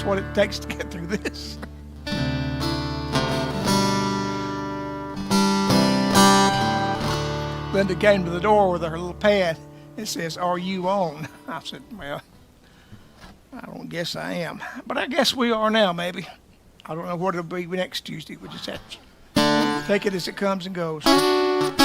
what it takes to get through this. Linda came to the door with her little pad. It says, "Are you on?" I said, "Well, I don't guess I am. But I guess we are now, maybe. I don't know what it'll be next Tuesday. We just have to take it as it comes and goes." And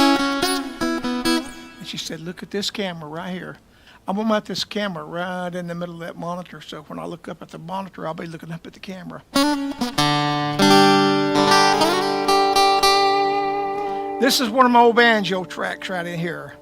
she said, "Look at this camera right here. I'm going to mount this camera right in the middle of that monitor, so when I look up at the monitor, I'll be looking up at the camera." This is one of my old banjo tracks right in here.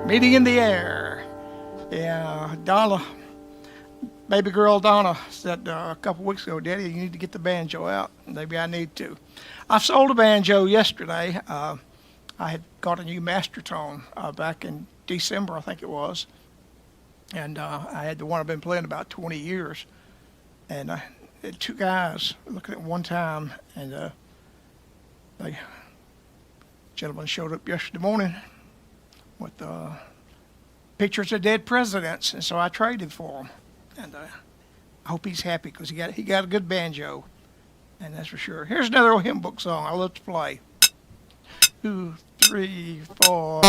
Meeting in the air. Yeah, Donna, baby girl Donna said a couple weeks ago, "Daddy, you need to get the banjo out." Maybe I need to. I sold a banjo yesterday. I had got a new master tone back in December, I think it was. And I had the one I've been playing about 20 years. And I had two guys looking at one time, and the gentleman showed up yesterday morning with pictures of dead presidents, and so I traded for him. And I hope he's happy because he got a good banjo, and that's for sure. Here's another old hymn book song I love to play. 2, 3, 4.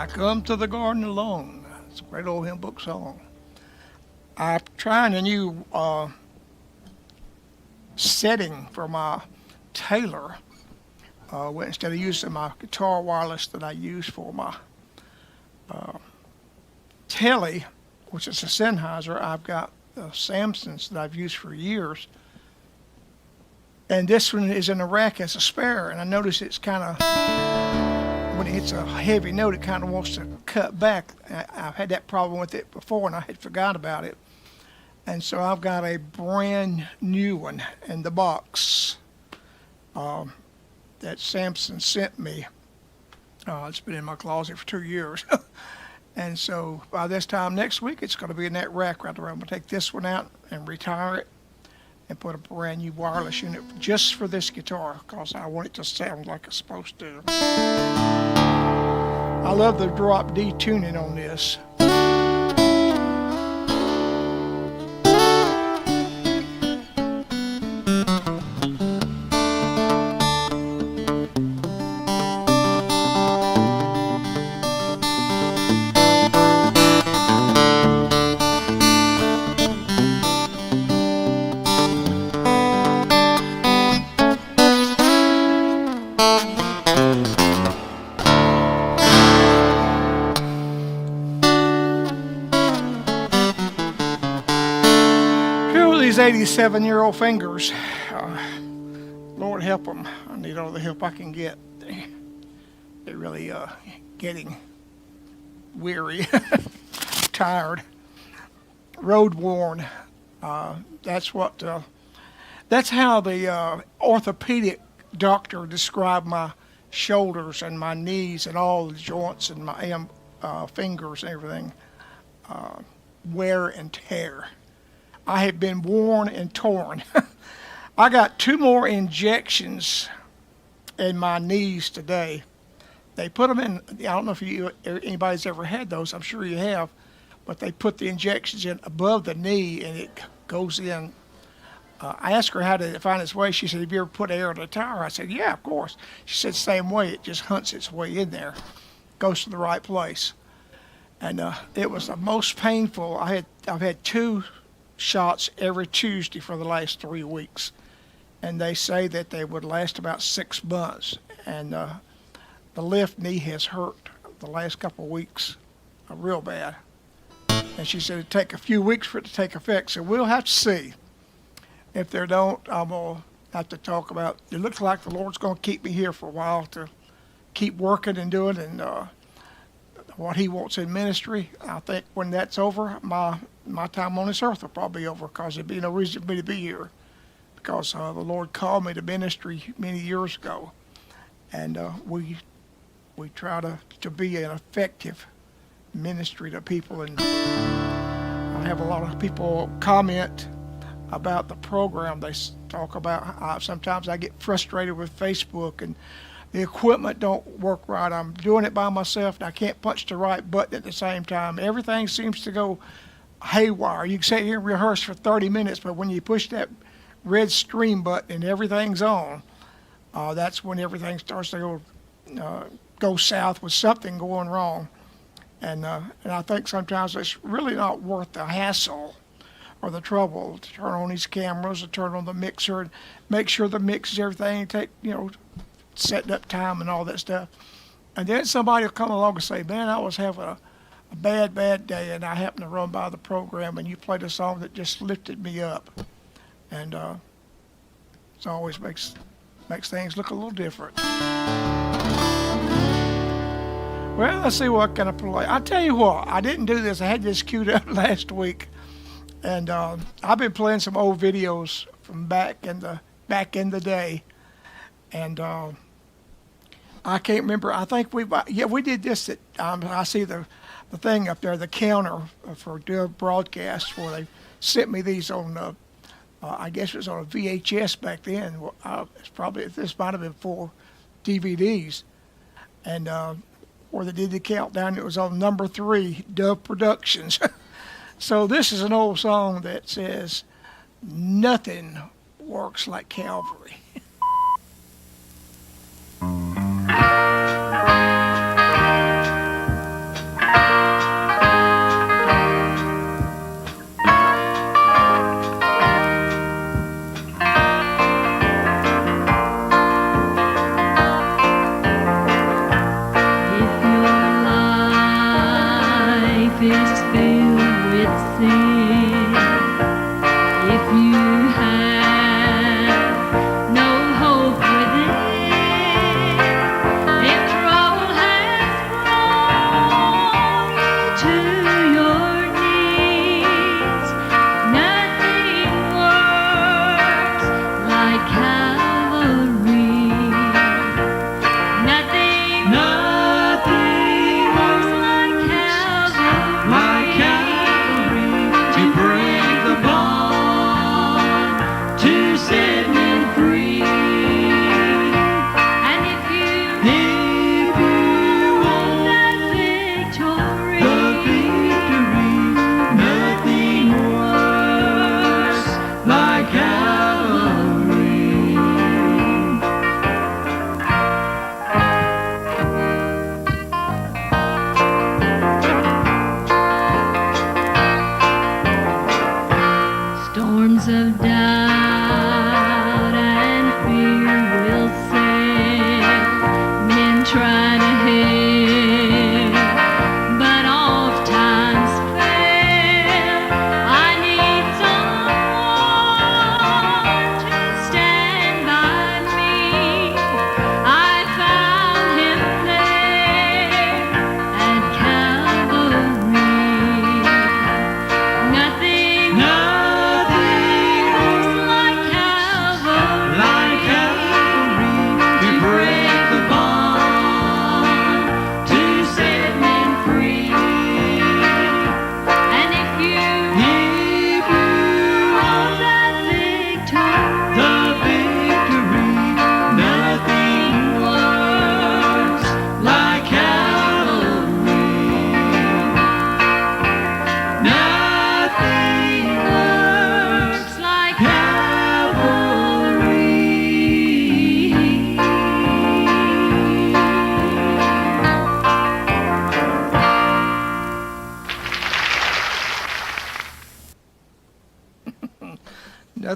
I come to the garden alone. It's a great old hymn book song. I'm trying a new setting for my Taylor. Instead of using my guitar wireless that I use for my telly, which is a Sennheiser, I've got Samsons that I've used for years. And this one is in a rack as a spare, and I notice it's kind of, when it hits a heavy note, it kind of wants to cut back. I've had that problem with it before, and I had forgot about it. And so I've got a brand new one in the box that Samson sent me. It's been in my closet for 2 years. And so by this time next week, it's going to be in that rack right there. I'm going to take this one out and retire it and put a brand new wireless unit just for this guitar because I want it to sound like it's supposed to. I love the drop D tuning on this. These 87-year-old fingers, Lord help them. I need all the help I can get. They're really getting weary, tired, road worn. That's how the orthopedic doctor described my shoulders and my knees and all the joints and my fingers and everything. Wear and tear. I have been worn and torn. I got 2 more injections in my knees today. They put them in, I don't know if anybody's ever had those, I'm sure you have, but they put the injections in above the knee and it goes in. I asked her how did it find its way. She said, have you ever put air in a tire? I said, yeah, of course. She said, same way, it just hunts its way in there, goes to the right place. And it was the most painful. I've had 2 shots every Tuesday for the last 3 weeks, and they say that they would last about 6 months. And the left knee has hurt the last couple of weeks real bad. And she said it'd take a few weeks for it to take effect, so we'll have to see. If they don't, I'm going to have to talk about, it looks like the Lord's going to keep me here for a while to keep working and doing and what he wants in ministry. I think when that's over, my time on this earth will probably be over because there'd be no reason for me to be here because the Lord called me to ministry many years ago. And we try to be an effective ministry to people. And I have a lot of people comment about the program. They talk about sometimes I get frustrated with Facebook and the equipment don't work right. I'm doing it by myself and I can't punch the right button at the same time. Everything seems to go haywire. You can sit here and rehearse for 30 minutes, but when you push that red stream button and everything's on, that's when everything starts to go south with something going wrong. And I think sometimes it's really not worth the hassle or the trouble to turn on these cameras or turn on the mixer and make sure the mix is everything, take, setting up time and all that stuff. And then somebody will come along and say, man, I was having a bad day and I happened to run by the program and you played a song that just lifted me up. And it always makes things look a little different. Well, let's see what kind of play. I'll tell you what, I didn't do this. I had this queued up last week. And I've been playing some old videos from back in the day. And I can't remember. I think we did this. I see the thing up there, the counter for Dove Broadcast, where they sent me these on. I guess it was on a VHS back then. This might have been 4 DVDs, and where they did the countdown. It was on number 3, Dove Productions. So this is an old song that says, "Nothing works like Calvary."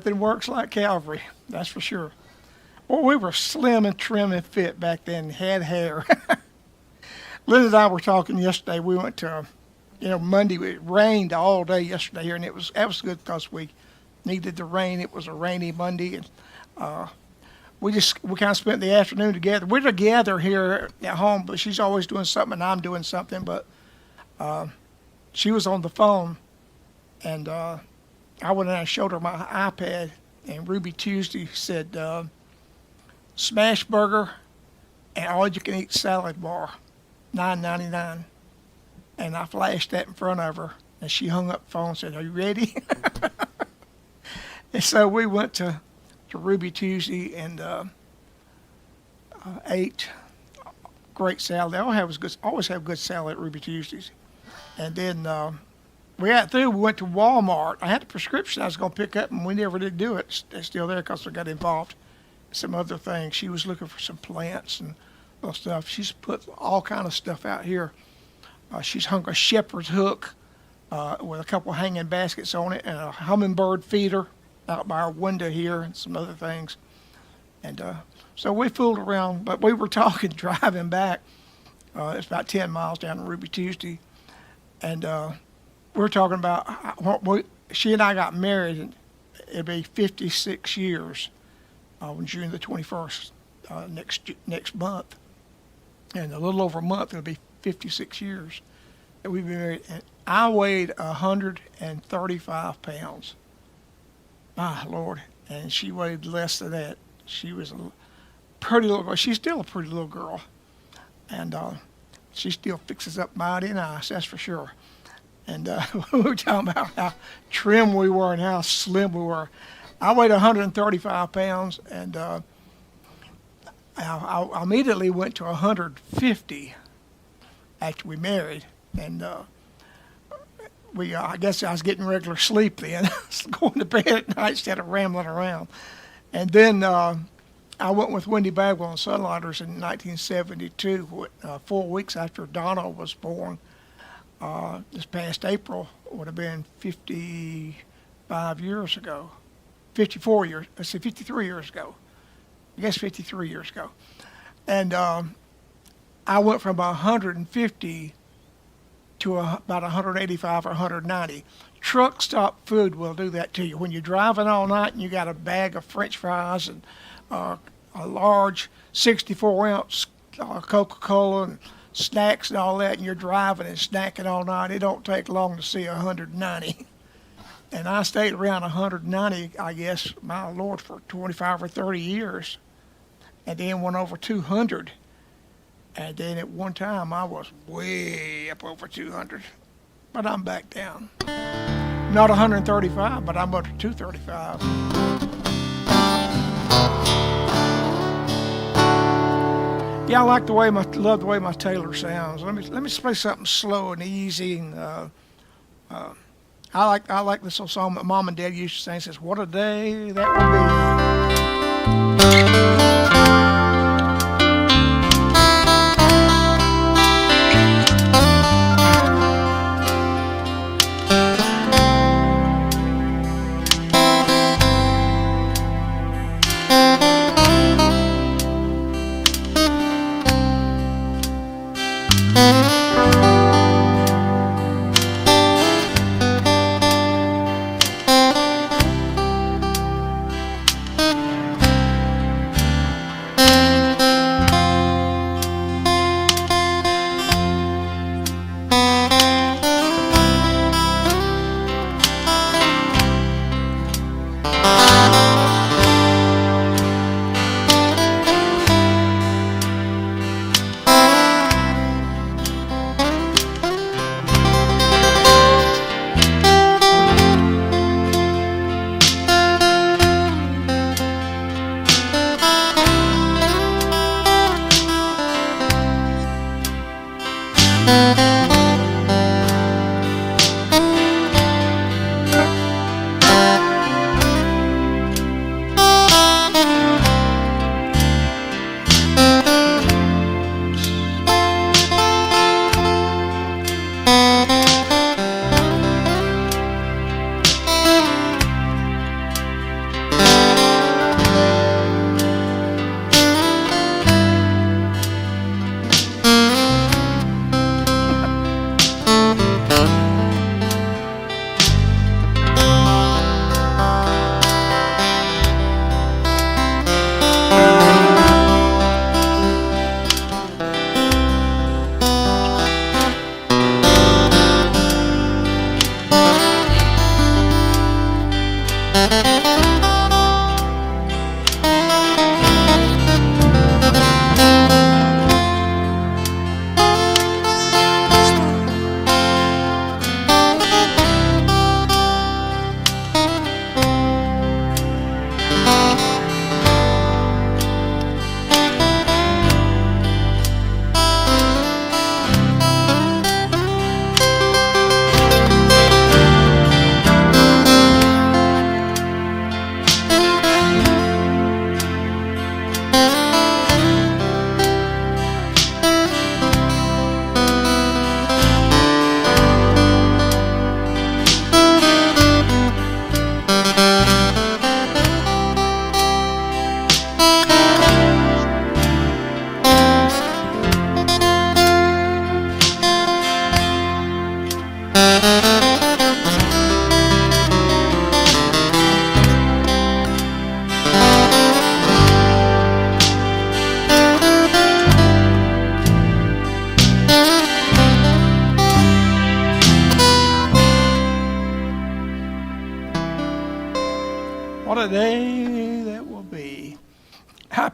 Nothing works like Calvary, that's for sure. Well, we were slim and trim and fit back then, had hair. Linda and I were talking yesterday. We went to, Monday. It rained all day yesterday here, and that was good because we needed the rain. It was a rainy Monday, and we kind of spent the afternoon together. We're together here at home, but she's always doing something, and I'm doing something. But she was on the phone, and I went in and showed her my iPad, and Ruby Tuesday said, smash burger and all you can eat salad bar, $9.99. And I flashed that in front of her, and she hung up the phone and said, "Are you ready?" And so we went to Ruby Tuesday and ate great salad. They always have good salad at Ruby Tuesdays. And then we got through. We went to Walmart. I had a prescription I was going to pick up, and we never did do it. It's still there because I got involved in some other things. She was looking for some plants and little stuff. She's put all kind of stuff out here. She's hung a shepherd's hook with a couple hanging baskets on it and a hummingbird feeder out by our window here and some other things. And so we fooled around, but we were talking driving back. It's about 10 miles down to Ruby Tuesday. And we were talking about she and I got married, and it'll be 56 years on June the 21st next month. And a little over a month, it'll be 56 years that we've been married. And I weighed 135 pounds. My Lord. And she weighed less than that. She was a pretty little girl. She's still a pretty little girl. And she still fixes up mighty nice, that's for sure. And we were talking about how trim we were and how slim we were. I weighed 135 pounds, and I immediately went to 150 after we married. And I guess I was getting regular sleep then, going to bed at night instead of rambling around. And then I went with Wendy Bagwell and Sunlighters in 1972, 4 weeks after Donna was born. This past April would have been 55 years ago. 53 years ago. I guess 53 years ago. And I went from 150 to about 185 or 190. Truck stop food will do that to you. When you're driving all night and you got a bag of French fries and a large 64-ounce Coca-Cola and snacks and all that, and you're driving and snacking all night, it don't take long to see 190. And I stayed around 190, I guess, my Lord, for 25 or 30 years. And then went over 200. And then at one time, I was way up over 200. But I'm back down. Not 135, but I'm up to 235. Yeah, I love the way my Taylor sounds. Let me play something slow and easy. And I like this old song that Mom and Dad used to sing. It says, "What a day that will be."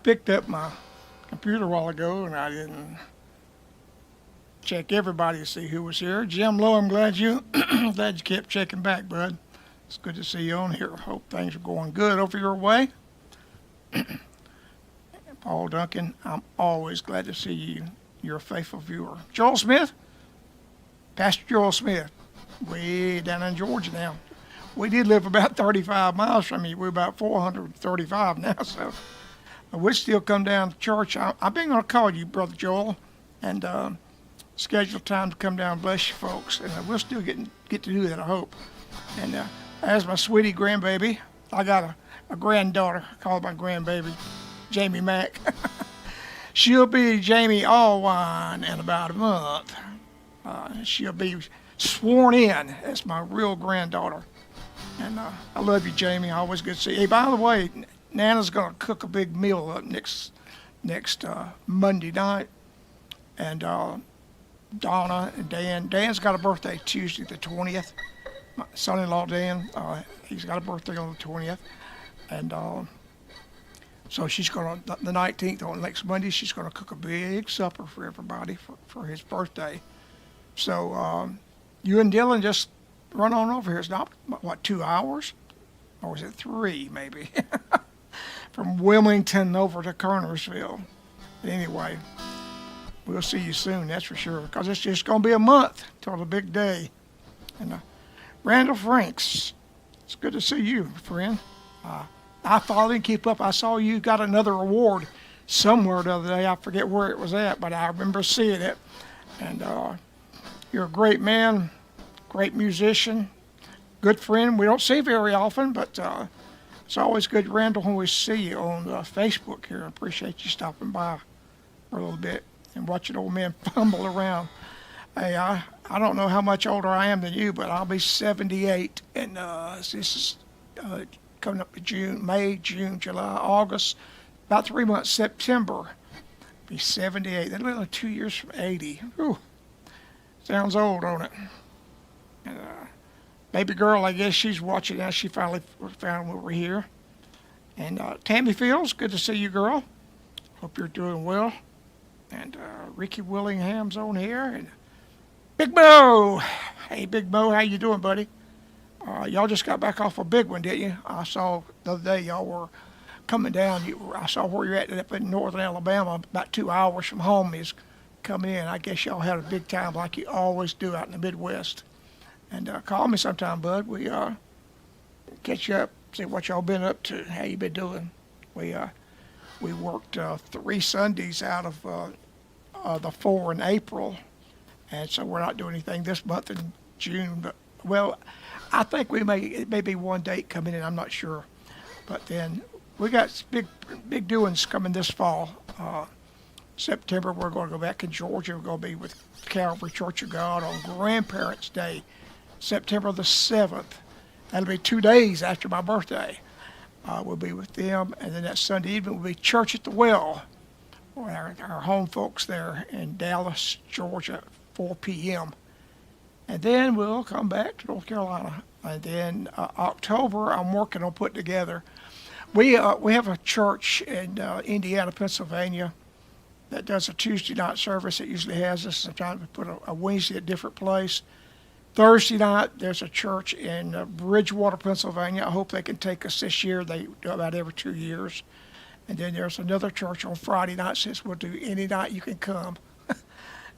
picked up my computer a while ago and I didn't check everybody to see who was here. Jim Lowe, I'm glad you kept checking back, bud. It's good to see you on here. Hope things are going good over your way. Paul Duncan, I'm always glad to see you. You're a faithful viewer. Joel Smith, Pastor Joel Smith, way down in Georgia now. We did live about 35 miles from you. We're about 435 now, so we still come down to church. I've been going to call you, Brother Joel, and schedule time to come down and bless you folks. And we'll still get to do that, I hope. And as my sweetie grandbaby, I got a granddaughter. I call her my grandbaby, Jamie Mack. She'll be Jamie Allwine in about a month. She'll be sworn in as my real granddaughter. And I love you, Jamie. Always good to see you. Hey, by the way, Nana's going to cook a big meal up next Monday night. And Donna and Dan. Dan's got a birthday Tuesday the 20th. My son-in-law Dan, he's got a birthday on the 20th. And so she's going to, the 19th, on next Monday, she's going to cook a big supper for everybody for his birthday. So you and Dylan just run on over here. It's not, 2 hours? Or is it 3, maybe? From Wilmington over to Kernersville. But anyway, we'll see you soon, that's for sure, because it's just going to be a month till the big day. And Randall Franks, it's good to see you, friend. I follow and keep up. I saw you got another award somewhere the other day. I forget where it was at, but I remember seeing it. And you're a great man, great musician, good friend. We don't see very often, but it's always good, Randall, when we see you on Facebook here. I appreciate you stopping by for a little bit and watching old man fumble around. Hey, I don't know how much older I am than you, but I'll be 78, and this is coming up to June, May, June, July, August, about 3 months, September, be 78. That's only 2 years from 80. Whew. Sounds old, don't it? And baby girl, I guess she's watching now. She finally found over here. And Tammy Fields, good to see you, girl. Hope you're doing well. And Ricky Willingham's on here. And Big Mo. Hey, Big Mo, how you doing, buddy? Y'all just got back off a big one, didn't you? I saw the other day y'all were coming down. I saw where you're at up in northern Alabama, about 2 hours from home is coming in. I guess y'all had a big time like you always do out in the Midwest. And call me sometime, bud. We catch you up, see what y'all been up to, how you been doing. We worked 3 Sundays out of the 4 in April, and so we're not doing anything this month in June. But well, I think it may be one date coming in. I'm not sure, but then we got big doings coming this fall. September, we're going to go back in Georgia. We're going to be with Calvary Church of God on Grandparents' Day, September the 7th. That'll be 2 days after my birthday. We'll be with them, and then that Sunday evening will be Church at the Well, our home folks there in Dallas, Georgia, 4 p.m. And then we'll come back to North Carolina. And then October, I'm working on putting together. We have a church in Indiana, Pennsylvania, that does a Tuesday night service. It usually has us. Sometimes we put a Wednesday at a different place. Thursday night, there's a church in Bridgewater, Pennsylvania. I hope they can take us this year. They do about every 2 years. And then there's another church on Friday night. Says we'll do any night you can come.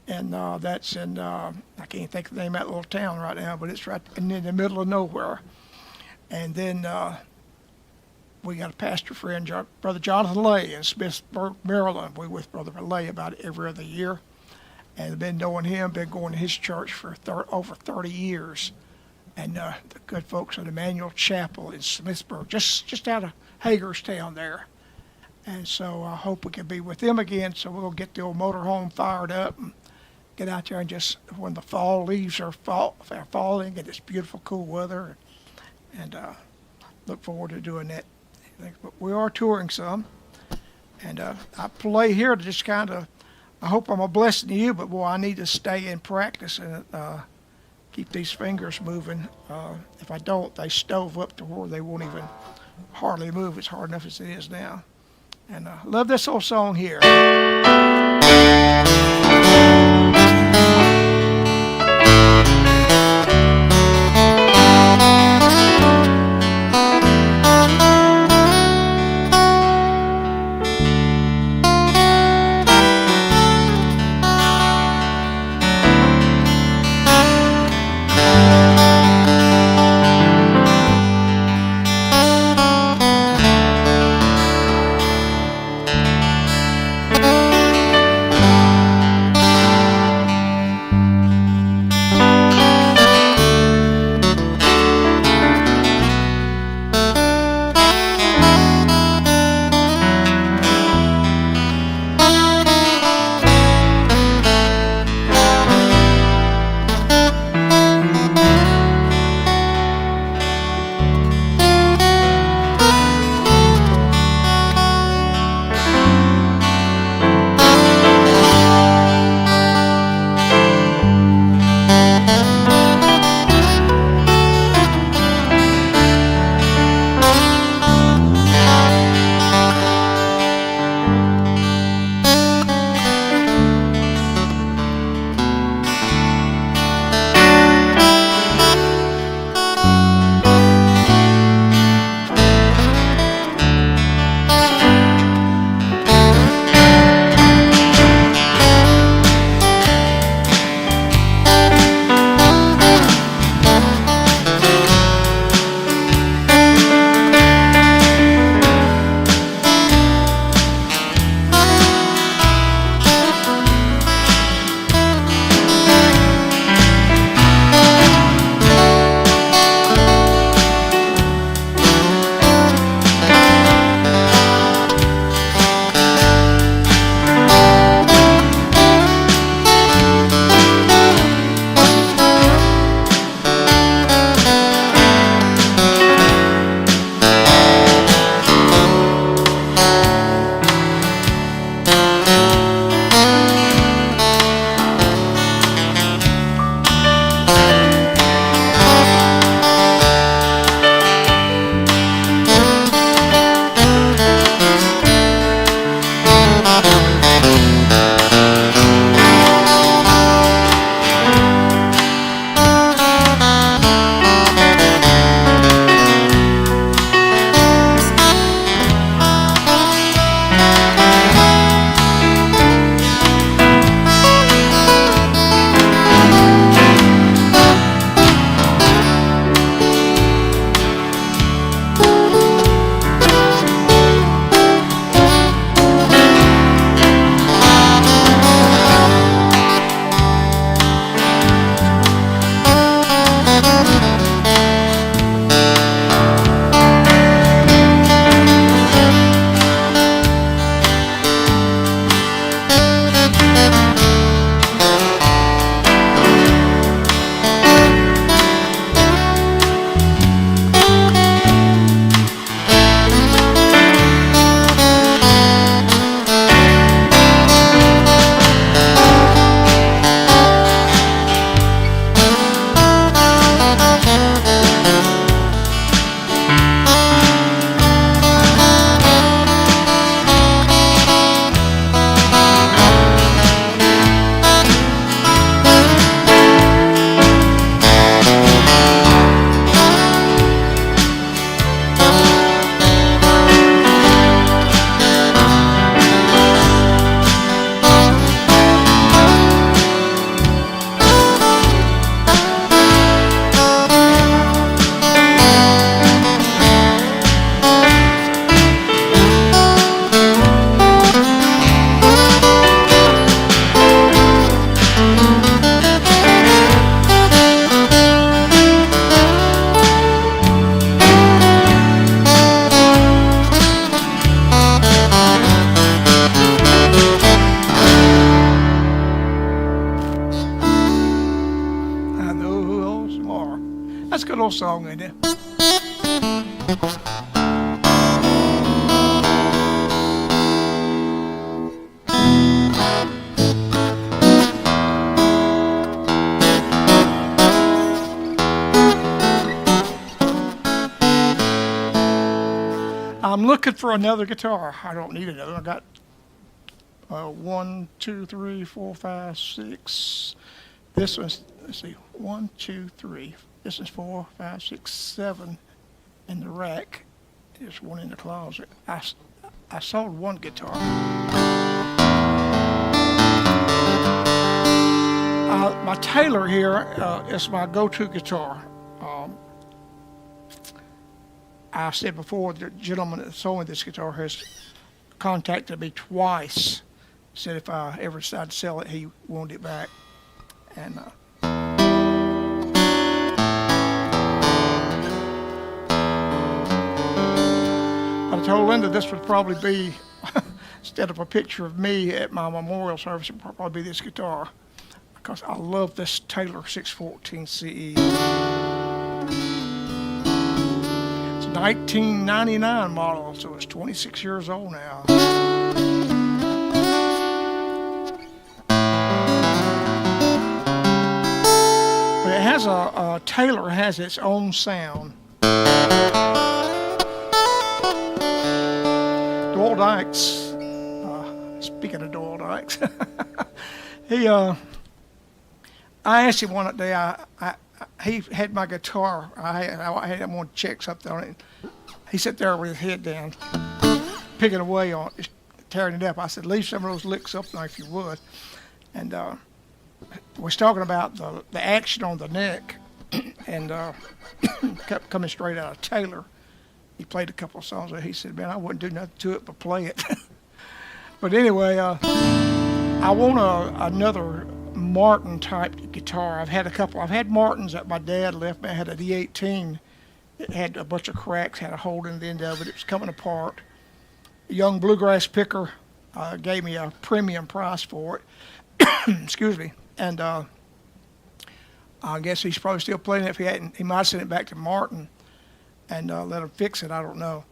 And that's in, I can't think of the name of that little town right now, but it's right in the middle of nowhere. And then we got a pastor friend, Brother Jonathan Lay in Smithsburg, Maryland. We're with Brother Lay about every other year. And I've been knowing him, been going to his church for over 30 years. And the good folks at Emmanuel Chapel in Smithsburg, just out of Hagerstown there. And so I hope we can be with them again, so we'll get the old motorhome fired up and get out there and just, when the fall leaves are falling, get this beautiful cool weather. And look forward to doing that. But we are touring some. And I play here to just kind of, I hope I'm a blessing to you, but boy, I need to stay in practice and keep these fingers moving. If I don't, they stove up to where they won't even hardly move. It's hard enough as it is now. And I love this old song here. That's a good old song, ain't it? I'm looking for another guitar. I don't need another. I got 1, 2, 3, 4, 5, 6. This one's, let's see, 1, 2, 3. This is 4, 5, 6, 7 in the rack. There's one in the closet. I sold one guitar. My Taylor here is my go-to guitar. I said before, the gentleman that sold me this guitar has contacted me twice. Said if I ever decide to sell it, he wanted it back. And I told Linda this would probably be, instead of a picture of me at my memorial service, it would probably be this guitar. Because I love this Taylor 614 CE. It's a 1999 model, so it's 26 years old now. But it has Taylor has its own sound. Doyle Dykes, speaking of Doyle Dykes, I asked him one day, he had my guitar, I had him want to check something on it. He sat there with his head down, picking away on it, tearing it up. I said, leave some of those licks up there if you would. And was talking about the action on the neck, and kept coming straight out of Taylor. He played a couple of songs there. He said, man, I wouldn't do nothing to it but play it. But anyway, I want another Martin type guitar. I've had a couple. I've had Martins that my dad left me. I had a D18. It had a bunch of cracks, had a hole in the end of it. It was coming apart. A young bluegrass picker gave me a premium price for it. Excuse me. And I guess he's probably still playing it. If he hadn't, he might have sent it back to Martin and let him fix it. I don't know.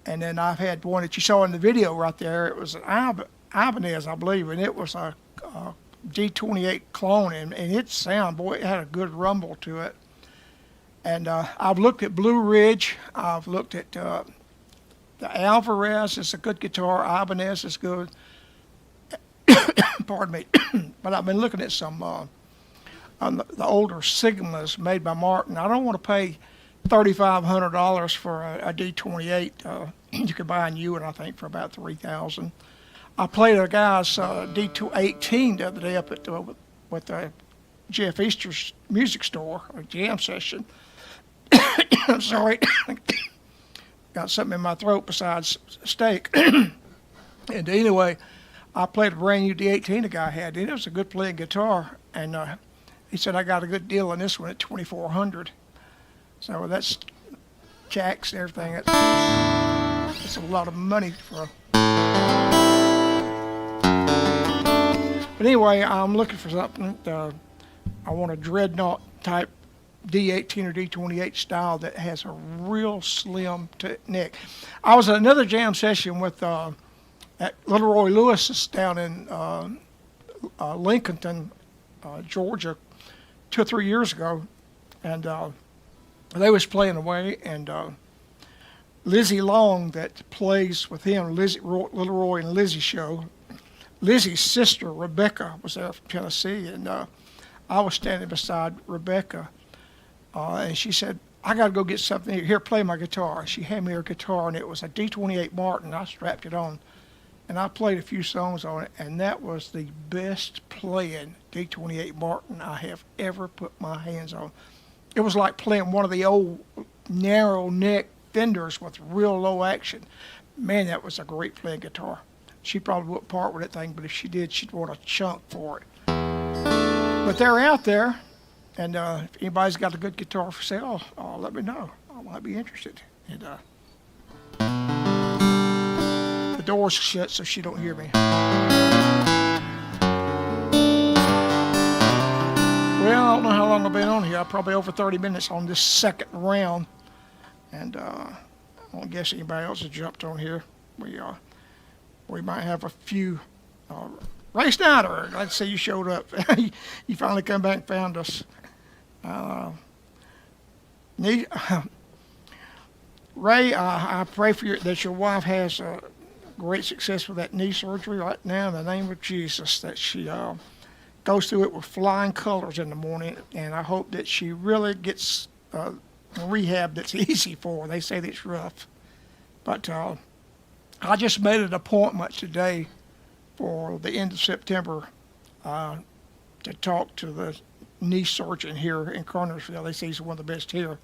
And then I've had one that you saw in the video right there. It was an Ibanez, I believe, and it was a D28 clone, and its sound, boy, it had a good rumble to it. And I've looked at Blue Ridge. I've looked at the Alvarez. It's a good guitar. Ibanez is good. Pardon me. But I've been looking at some the older Sigmas made by Martin. I don't want to pay $3,500 for a D28. You could buy a new one, I think, for about $3,000. I played a guy's D218 the other day up at with Jeff Easter's music store, a jam session. I'm sorry, got something in my throat besides steak. And anyway, I played a brand new D18 the guy had, and it was a good playing guitar. And he said I got a good deal on this one at $2,400. So that's jacks and everything. That's a lot of money for. But anyway, I'm looking for something. I want a dreadnought type D18 or D28 style that has a real slim neck. I was at another jam session with at Little Roy Lewis's down in Lincolnton, Georgia, 2 or 3 years ago, and they was playing away, and Lizzie Long that plays with him, Little Roy and Lizzie show. Lizzie's sister, Rebecca, was there from Tennessee, and I was standing beside Rebecca, and she said, I got to go get something. Here, play my guitar. She handed me her guitar, and it was a D28 Martin. I strapped it on, and I played a few songs on it, and that was the best playing D28 Martin I have ever put my hands on. It was like playing one of the old narrow neck Fenders with real low action. Man, that was a great playing guitar. She probably wouldn't part with that thing, but if she did, she'd want a chunk for it. But they're out there, and if anybody's got a good guitar for sale, let me know. I might be interested. And the door's shut, so she don't hear me. Well, I don't know how long I've been on here. Probably over 30 minutes on this second round. And I don't guess anybody else has jumped on here. We might have a few. Ray Snyder, glad to see you showed up. You finally come back and found us. Ray, I pray for that your wife has great success with that knee surgery right now in the name of Jesus, that she goes through it with flying colors in the morning, and I hope that she really gets rehab that's easy for her. They say that it's rough. But I just made an appointment today for the end of September to talk to the knee surgeon here in Connersville. They say he's one of the best here.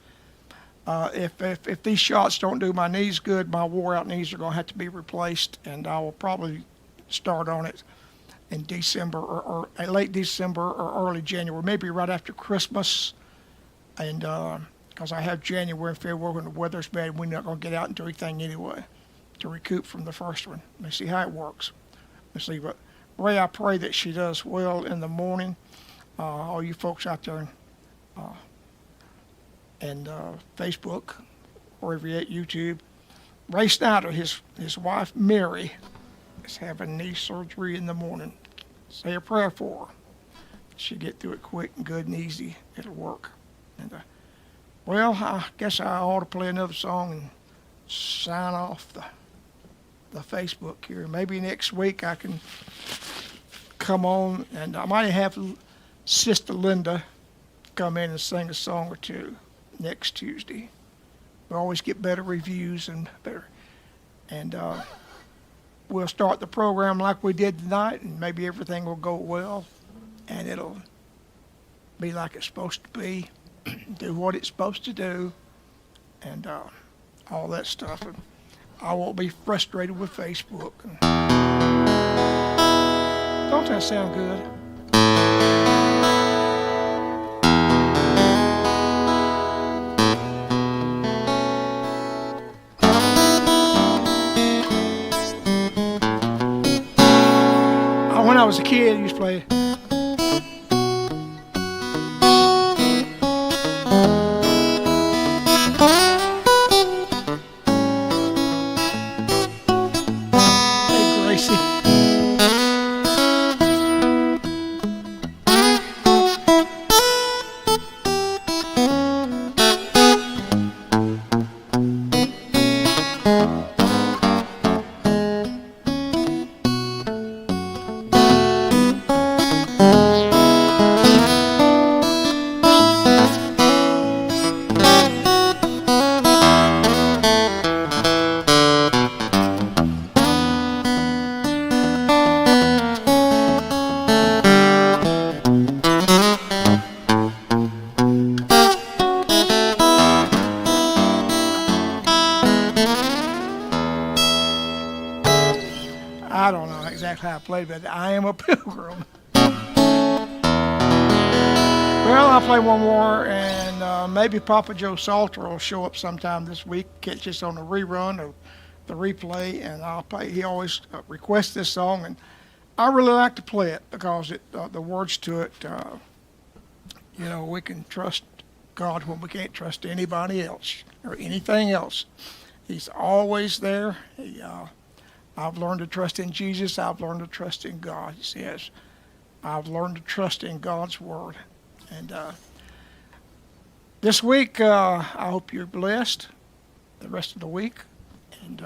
If these shots don't do my knees good, my wore-out knees are going to have to be replaced, and I will probably start on it in December or late December or early January, maybe right after Christmas. And because I have January and February when the weather's bad, we're not going to get out and do anything anyway to recoup from the first one. Let's see how it works. Let's see. But Ray, I pray that she does well in the morning. All you folks out there and Facebook, wherever you're at, YouTube. Ray Snyder, his wife Mary, is having knee surgery in the morning. Say a prayer for her. She'll get through it quick and good and easy. It'll work. And well, I guess I ought to play another song and sign off the Facebook here. Maybe next week I can come on, and I might have Sister Linda come in and sing a song or two next Tuesday. We always get better reviews and better. And we'll start the program like we did tonight, and maybe everything will go well, and it'll be like it's supposed to be, do what it's supposed to do, and all that stuff. And I won't be frustrated with Facebook. Don't that sound good? When I was a kid, I used to play. Hey, Gracie. I don't know exactly how I played, but I am a pilgrim. Well, I'll play one more, and maybe Papa Joe Salter will show up sometime this week, catch us on the rerun or the replay, and I'll play. He always requests this song, and I really like to play it because the words to it, we can trust God when we can't trust anybody else or anything else. He's always there. I've learned to trust in Jesus. I've learned to trust in God. He says, I've learned to trust in God's Word. And this week, I hope you're blessed the rest of the week. And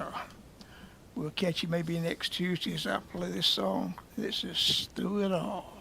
we'll catch you maybe next Tuesday as I play this song. This is Through It All.